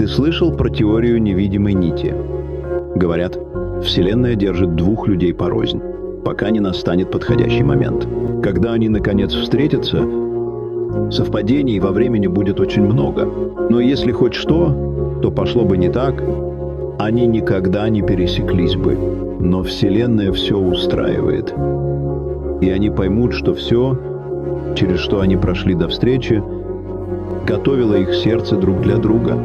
Ты слышал про теорию невидимой нити? Говорят, Вселенная держит двух людей порознь, пока не настанет подходящий момент. Когда они наконец встретятся, совпадений во времени будет очень много. Но если хоть что, то пошло бы не так, они никогда не пересеклись бы. Но Вселенная все устраивает. И они поймут, что все, через что они прошли до встречи, готовило их сердце друг для друга.